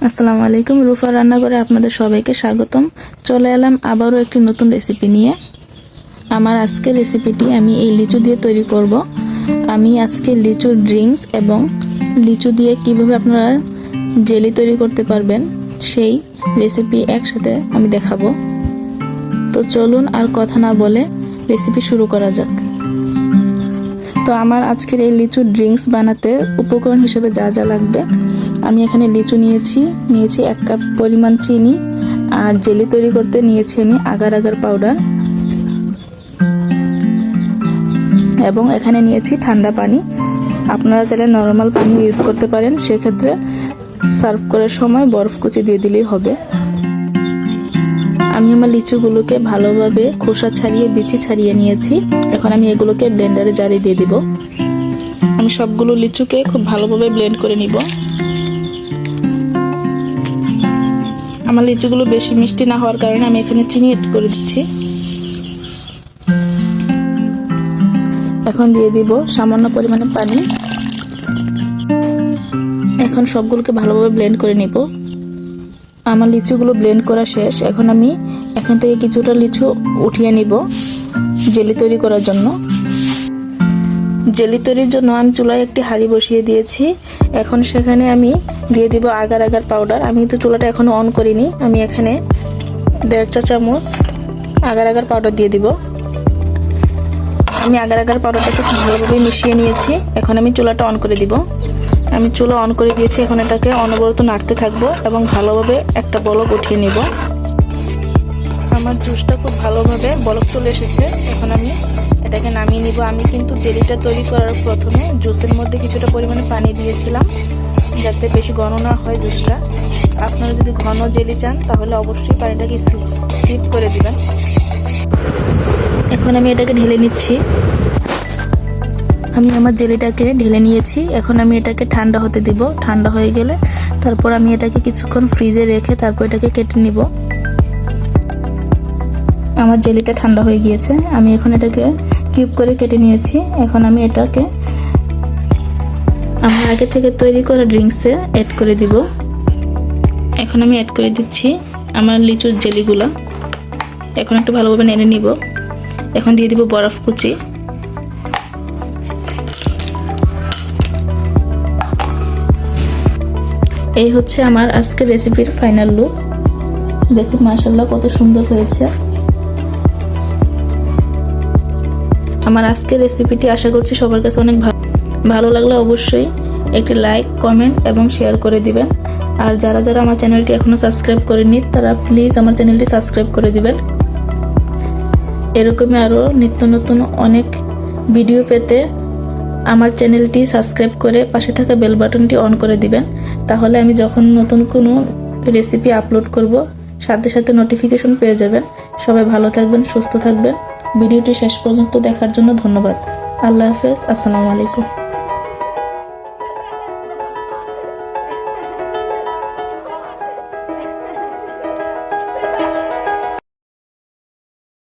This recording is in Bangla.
আসসালামু আলাইকুম, রুফা রান্নাঘরে আপনাদের সবাইকে স্বাগতম। চলে এলাম আবারও একটি নতুন রেসিপি নিয়ে। আমার আজকের রেসিপিটি আমি এই লিচু দিয়ে তৈরি করব। আমি আজকে লিচুর ড্রিঙ্কস এবং লিচু দিয়ে কিভাবে আপনারা জেলি তৈরি করতে পারবেন সেই রেসিপি একসাথে আমি দেখাবো। তো চলুন আর কথা না বলে রেসিপি শুরু করা যাক। তো আমার আজকের এই লিচু ড্রিঙ্কস বানাতে উপকরণ হিসেবে যা যা লাগবে, আমি এখানে লিচু নিয়েছি 1 কাপ পরিমাণ চিনি, আর জেলি তৈরি করতে নিয়েছি আমি আগার আগার পাউডার, এবং এখানে নিয়েছি ঠান্ডা পানি। আপনারা চাইলে নরমাল পানি ইউজ করতে পারেন, সেক্ষেত্রে সার্ভ করার সময় বরফ কুচি দিয়ে দিলেই হবে। আমি আমার লিচুগুলোকে ভালোভাবে খোসা ছাড়িয়ে বিচি ছাড়িয়ে নিয়েছি। এখন আমি এগুলোকে ব্লেন্ডারে জারে দিয়ে দিব। আমি সবগুলো লিচুকে খুব ভালোভাবে ব্লেন্ড করে নিব। আমার লিচুগুলো বেশি মিষ্টি না হওয়ার কারণে আমি এখানে চিনি এড করে দিচ্ছি। এখন দিয়ে দিব সামান্য পরিমাণে পানি। এখন সবগুলোকে ভালোভাবে ব্লেন্ড করে নিব। আমার লিচুগুলো ব্লেন্ড করা শেষ। এখন আমি এখান থেকে কিছুটা লিচু উঠিয়ে নিব জেলি তৈরি করার জন্য। জেলি তৈরির জন্য আমি চুলায় একটি হাঁড়ি বসিয়ে দিয়েছি। এখন সেখানে আমি দিয়ে দিব আগার আগার পাউডার। আমি তো চুলাটা এখনো অন করিনি। আমি এখানে 1.5 চা চামচ আগার আগার পাউডার দিয়ে দিব। আমি আগার আগার পাউডারটাকে খুব ভালোভাবে মিশিয়ে নিয়েছি। এখন আমি চুলাটা অন করে দিব। আমি চুলা অন করে দিয়েছি। এখন এটাকে অনবরত নাড়তে থাকবো এবং ভালোভাবে একটা বলক উঠিয়ে নিব। আমার জুসটা খুব ভালোভাবে বলক চলে এসেছে। এখন আমি এটাকে নামিয়ে নিব। আমি কিন্তু জেলিটা তৈরি করার প্রথমে জুসের মধ্যে কিছুটা পরিমাণে পানি দিয়েছিলাম, যাতে বেশি ঘন না হয় জুসটা। আপনারা যদি ঘন জেলি চান তাহলে অবশ্যই পানিটাকে স্কিপ করে দিবেন। এখন আমি এটাকে ঢেলে নিচ্ছি। আমি আমার জেলিটাকে ঢেলে নিয়েছি। এখন আমি এটাকে ঠান্ডা হতে দিব। ঠান্ডা হয়ে গেলে তারপর আমি এটাকে কিছুক্ষণ ফ্রিজে রেখে তারপর এটাকে কেটে নিব। আমার জেলিটা ঠান্ডা হয়ে গিয়েছে। আমি এখন এটাকে কিউব করে কেটে নিয়েছি। এখন আমি এটাকে আমার আগে থেকে তৈরি করা ড্রিঙ্কসে অ্যাড করে দিব। এখন আমি অ্যাড করে দিচ্ছি আমার লিচুর জেলিগুলো। এখন একটু ভালোভাবে নেড়ে নিব। এখন দিয়ে দিব বরফ কুচি। এই হচ্ছে আমার আজকের রেসিপির ফাইনাল লুক। দেখুন মাশাআল্লাহ কত সুন্দর হয়েছে। আমার আজকের রেসিপিটি আশা করছি সবার কাছে অনেক ভালো লাগলে অবশ্যই একটি লাইক, কমেন্ট এবং শেয়ার করে দিবেন। আর যারা যারা আমার চ্যানেলটি এখনো সাবস্ক্রাইব করেননি তারা প্লিজ আমার চ্যানেলটি সাবস্ক্রাইব করে দিবেন। এরকমই আরও নিত্য নতুন অনেক ভিডিও পেতে আমার চ্যানেলটি সাবস্ক্রাইব করে পাশে থাকা বেল বাটনটি অন করে দিবেন। তাহলে আমি যখন নতুন কোনো রেসিপি আপলোড করব সাথে সাথে নোটিফিকেশন পেয়ে যাবেন। সবাই ভালো থাকবেন, সুস্থ থাকবেন। ভিডিওটি শেষ পর্যন্ত দেখার জন্য ধন্যবাদ। আল্লাহ হাফেজ। আসসালামু আলাইকুম।